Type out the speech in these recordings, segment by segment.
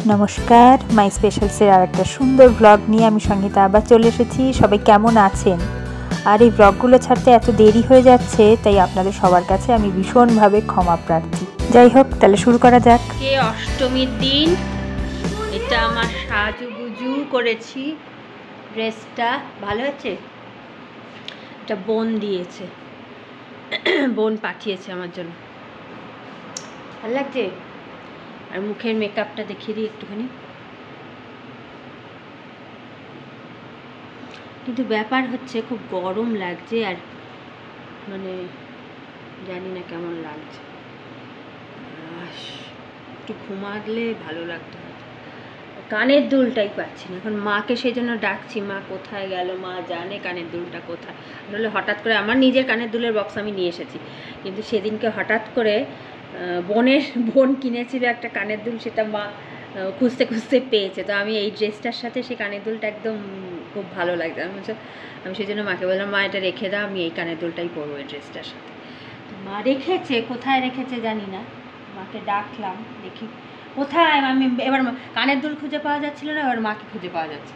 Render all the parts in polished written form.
নমস্কার, মাই স্পেশালসের আর একটা সুন্দর ব্লগ নিয়ে আমি সঙ্গীতা আবার চলে এসেছি। সবাই কেমন আছেন? আর এই ব্লগগুলো ছাড়তে এত দেরি হয়ে যাচ্ছে, তাই আপনাদের সবার কাছে আমি ভীষণভাবে ক্ষমা প্রার্থী। যাই হোক, তাহলে শুরু করা যাক। অষ্টমীর দিন এটা আমার সাজুগুজু করেছি। ড্রেসটা ভালো হয়েছে। এটা বোন দিয়েছে, বোন পাঠিয়েছে আমার জন্য। ভালো লাগছে। আর মুখের মেকআপটা দেখিয়ে দিই একটুখানি। কিন্তু ব্যাপার হচ্ছে খুব গরম লাগছে, আর মানে জানি না কেমন লাগছে। একটু ঘুমালে ভালো লাগতো। কানের দুলটাই পাচ্ছি না এখন। মাকে সেই জন্য ডাকছি, মা কোথায় গেল, মা জানে কানের দুলটা কোথায়। আসলে হঠাৎ করে আমার নিজের কানের দুলের বক্স আমি নিয়ে এসেছি, কিন্তু সেদিনকে হঠাৎ করে বোন কিনেছিল একটা কানের দুল, সেটা মা খুঁজতে খুঁজতে পেয়েছে। তো আমি এই ড্রেসটার সাথে সেই কানের দুলটা একদম খুব ভালো লাগছে। আমি সেই জন্য মাকে বললাম, মা এটা রেখে দাও, আমি এই কানের দুলটাই পরবো এই ড্রেসটার সাথে। মা রেখেছে, কোথায় রেখেছে জানি না। মাকে ডাকলাম, দেখি কোথায়। আমি এবার কানের দুল খুঁজে পাওয়া যাচ্ছিল না, এবার মাকে খুঁজে পাওয়া যাচ্ছে।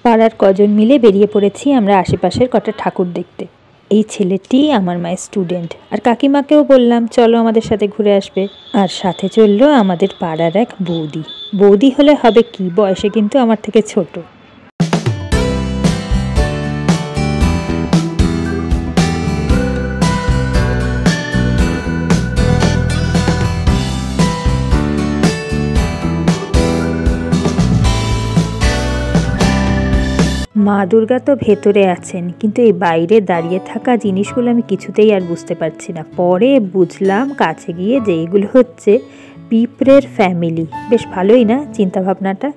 পাড়ার কজন মিলে বেরিয়ে পড়েছি আমরা আশেপাশের কটা ঠাকুর দেখতে। এই ছেলেটি আমার মায়ের স্টুডেন্ট, আর কাকিমাকেও বললাম চলো আমাদের সাথে ঘুরে আসবে। আর সাথে চললো আমাদের পাড়ার এক বৌদি। বৌদি হলে হবে কি, বয়সে কিন্তু আমার থেকে ছোট। মা দুর্গা তো ভেতরে আছেন, কিন্তু এই বাইরে দাঁড়িয়ে থাকা জিনিসগুলো আমি কিছুতেই আর বুঝতে পারছি না। পরে বুঝলাম কাছে গিয়ে যে এগুলো হচ্ছে পিঁপড়ের ফ্যামিলি। বেশ ভালোই না চিন্তা ভাবনাটা।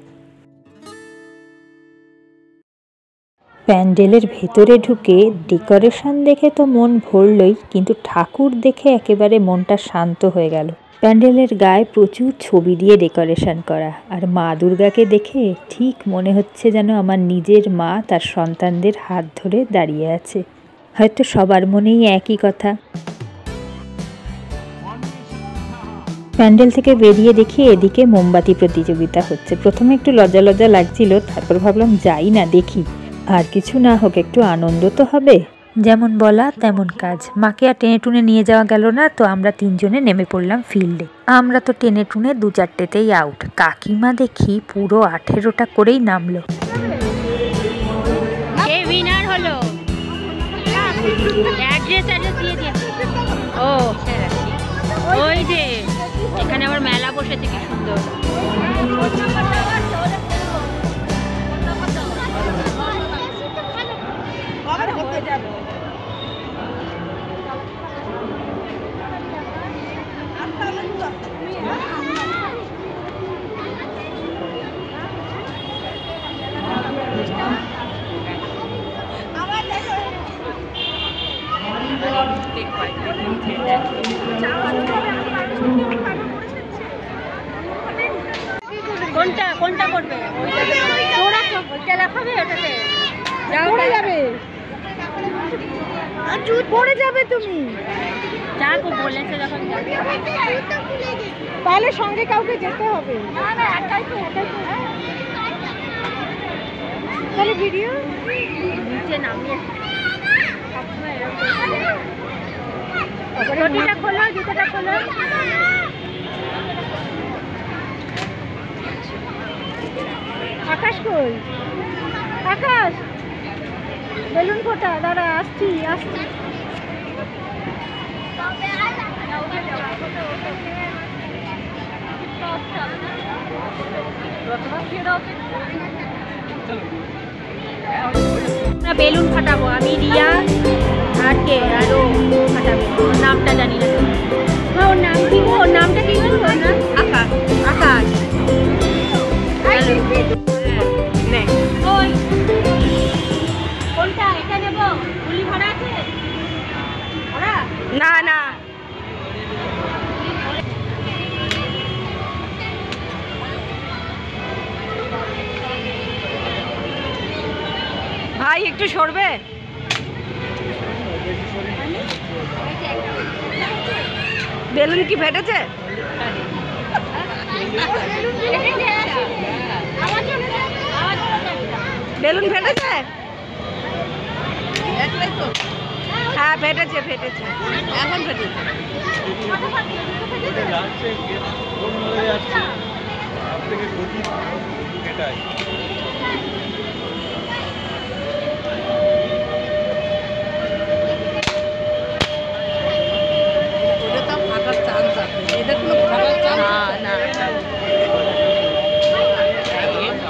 প্যান্ডেলের ভেতরে ঢুকে ডেকোরেশন দেখে তো মন ভরলই, কিন্তু ঠাকুর দেখে একেবারে মনটা শান্ত হয়ে গেল। প্যান্ডেলের গায়ে প্রচুর ছবি দিয়ে ডেকোরেশন করা, আর মা দুর্গাকে দেখে ঠিক মনে হচ্ছে যেন আমার নিজের মা তার সন্তানদের হাত ধরে দাঁড়িয়ে আছে। হয়তো সবার মনেই একই কথা। প্যান্ডেল থেকে বেরিয়ে দেখি এদিকে মোমবাতি প্রতিযোগিতা হচ্ছে। প্রথমে একটু লজ্জা লজ্জা লাগছিল, তারপর ভাবলাম যাই না, দেখি। আর কিছু না হোক, একটু আনন্দ তো হবে। যেমন বলা তেমন কাজ। মাকে আর টেনে টুনে নিয়ে যাওয়া গেল না, তো আমরা তিনজনে নেমে পড়লাম ফিল্ডে। আমরা তো টেনে টুনে 2-4টেতেই আউট। কাকিমা দেখি পুরো 18টা করেই নামলো। ওই যে এখানে আবার মেলা বসেছে, কি সুন্দর। কোনটা কোনটা করবে? ওইটা লাফাবে, ওটাতে পড়ে যাবে, পড়ে যাবে। তুমি যাকো বলেছে যখন তাহলে সঙ্গে কাউকে যেতে হবে। না না, একাই তো, একাই তো। তাহলে ভিডিও নিচে নামিয়ে জুতোটা খোলো, জুতোটা খোলো। আকাশ কই? আকাশ, বেলুন ফোটা। দাঁড়া, আসছি আসছি। বেলুন ফাটাবো আমি, রিয়া আর কে আরো ফাটাবে। ওর নামটা জানি না। ওর নাম কি? ওর নামটা কি? ওর নাম আকাশ। আকাশ কোনটা? এটা নেবো? গুলি ভরা আছে? না না, ভাই একটু সরবে। বেলুন কি ফেটেছে? বেলুন ফেটেছে? হ্যাঁ ফেটেছে ফেটেছে, এখন ফেটেছে।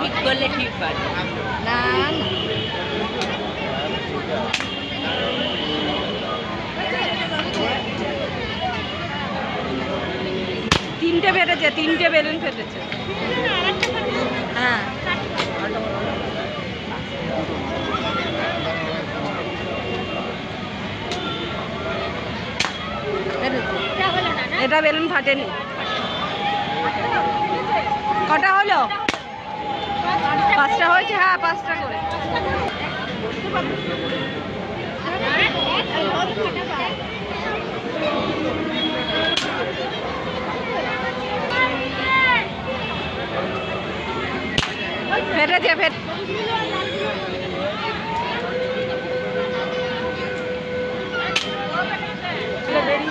ঠিক করলে ঠিক পারে না। তিনটে ফেটেছে, তিনটে বেলুন ফেটেছে। হ্যাঁ এটা বেলুন ফাটেনি। কটা হলো? 5টা হয়েছে। হ্যাঁ 5টা করে। ফেটেছে ফেট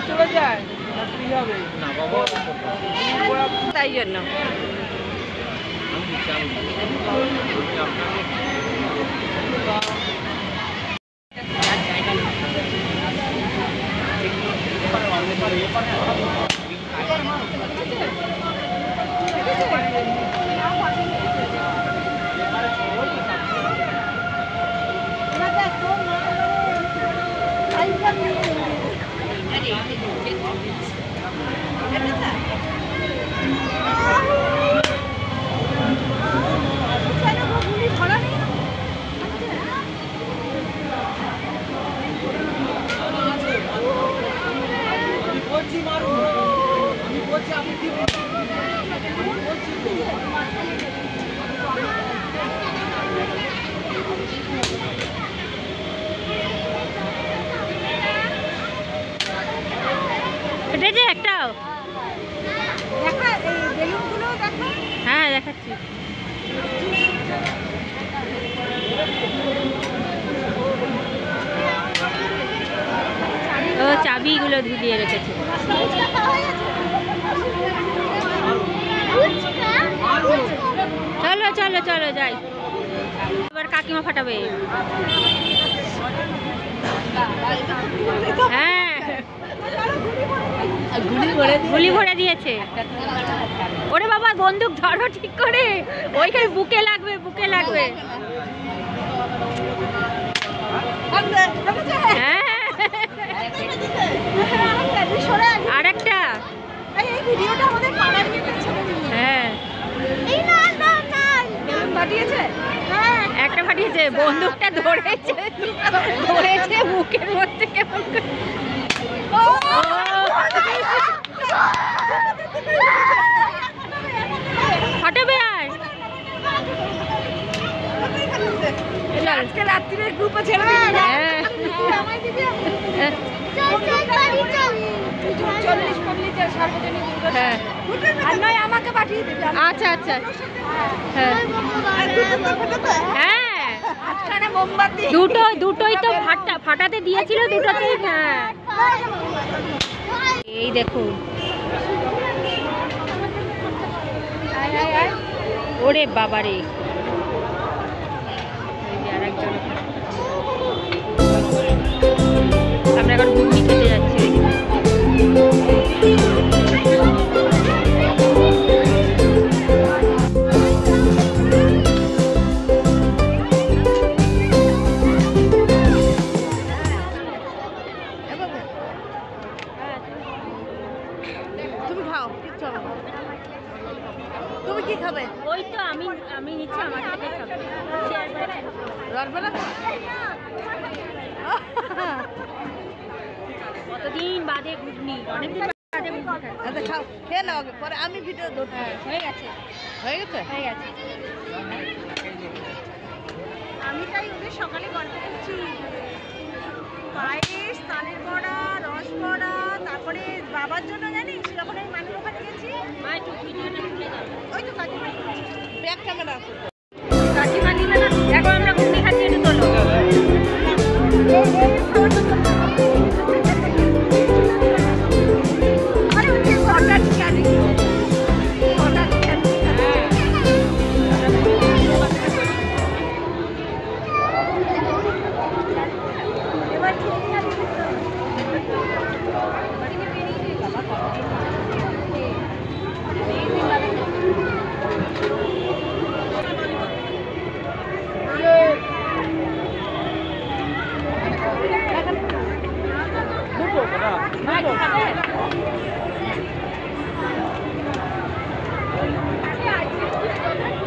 চলে যায় তাই জন্য। ফেটেছে একটাও? হ্যাঁ দেখাচ্ছি। ও চাবিগুলো দিয়ে রেখেছে। চলো চলো চলো যাই, এবার কাকিমা ফাটাবে। হ্যাঁ গুলি ভরে দিয়েছে। ওরে বাবা বন্দুক ধরো ঠিক করে, ওইখানে বুকে লাগবে, বুকে লাগবে। হ্যাঁ আরেকটা। হ্যাঁ একটা ফাটিয়েছে, বন্দুকটা ধরেছে ধরেছে বুকের মধ্যে কেমন ফাটাবে। আর আজকে রাত্রিরে গ্রুপে ছেড়ে দিবি। হ্যাঁ আর নয় আমাকে পাঠিয়ে দিবি। আচ্ছা আচ্ছা হ্যাঁ হ্যাঁ মোমবাতি দুটোই তো ফাটাতে দিয়েছিল, দুটোতেই। হ্যাঁ এই দেখুন, ওরে বাবারে আরেকজন। আমরা এখন ঘুগনি খেতে যাচ্ছি। তুমি খাও, কিচ্ছু হবে না। তুমি কি খাবে? ওই তো আমি নিচ্ছি, আমার থেকে খাবে। কতদিন বাদে ঘুগনি, অনেকদিন বাদে ঘুগনি। আচ্ছা খাও, খেয়ে নাও আগে, পরে আমি ভিডিও ধরছি। হয়ে গেছে হয়ে গেছে হয়ে গেছে। আমি তাই ওদের সকালে গল্প করছি, পায়েস, তালের বড়া, রস বড়া, তারপরে বাবার জন্য জানিস যখন এই মানুষ ওখানে গেছি ওই তো কাকিমা ব্যাক ক্যামেরা কাকিমা নিবে না, দেখো আমরা ঘুগনি খাচ্ছি, একটু তোলো।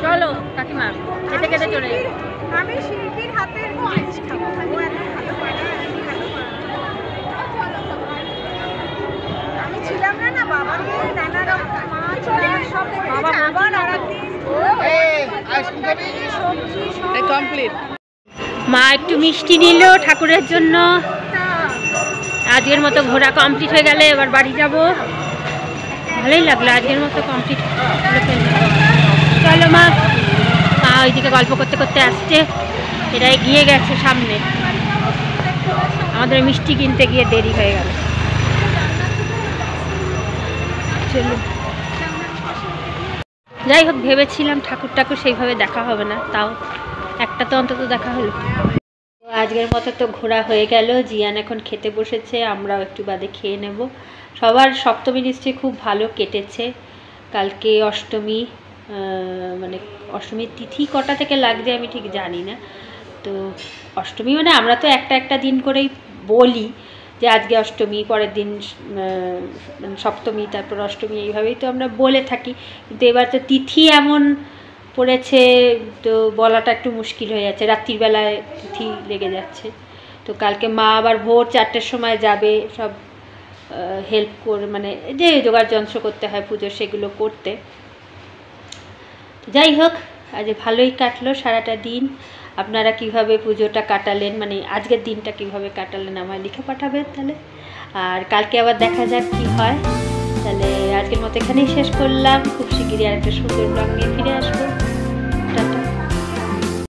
চলো কাকিমা, খেতে খেতে চলে যাবো। আমি শিল্পীর হাতের পায়েস খাবো, ও এখন ভালো পায় না, আমি ভালো পাই। আমি ছিলাম না, না বাবাকে নানা রকম মাছ সব বাবা আবার আরেকদিন সবজি সব কমপ্লিট। মা একটু মিষ্টি নিল ঠাকুরের জন্য। আজকের মতো ঘোরা কমপ্লিট হয়ে গেলে এবার বাড়ি যাব। ভালোই লাগলো, আজকের মতো কমপ্লিট। চলো মা। মা ওইদিকে গল্প করতে করতে আসছে, এটা এগিয়ে গেছে সামনে। আমাদের মিষ্টি কিনতে গিয়ে দেরি হয়ে গেল। চলো, যাই হোক ভেবেছিলাম ঠাকুর সেইভাবে দেখা হবে না, তাও একটা তো অন্তত দেখা হলো। আজকের মতো তো ঘোরা হয়ে গেল। জিয়ান এখন খেতে বসেছে, আমরাও একটু বাদে খেয়ে নেব। সবার সপ্তমী নিশ্চয়ই খুব ভালো কেটেছে। কালকে অষ্টমী, মানে অষ্টমীর তিথি কটা থেকে লাগছে আমি ঠিক জানি না। তো অষ্টমী মানে আমরা তো একটা দিন করেই বলি যে আজকে অষ্টমী, পরের দিন মানে সপ্তমী, তারপর অষ্টমী, এইভাবেই তো আমরা বলে থাকি। কিন্তু এবার তো তিথি এমন পড়েছে, তো বলাটা একটু মুশকিল হয়ে যাচ্ছে। রাত্রিবেলায় তিথি লেগে যাচ্ছে। তো কালকে মা আবার ভোর 4টের সময় যাবে সব হেল্প করে, মানে যে জোগাড় যন্ত্র করতে হয় পুজোর, সেগুলো করতে। যাই হোক, আজ ভালোই কাটলো সারাটা দিন। আপনারা কিভাবে পুজোটা কাটালেন, মানে আজকের দিনটা কিভাবে কাটালেন আমায় লিখে পাঠাবেন তাহলে। আর কালকে আবার দেখা যাক কি হয়। তাহলে আজকের মতো এখানেই শেষ করলাম। খুব শিগগিরই আরেকটা সুন্দর ব্লগ নিয়ে ফিরে আসবো।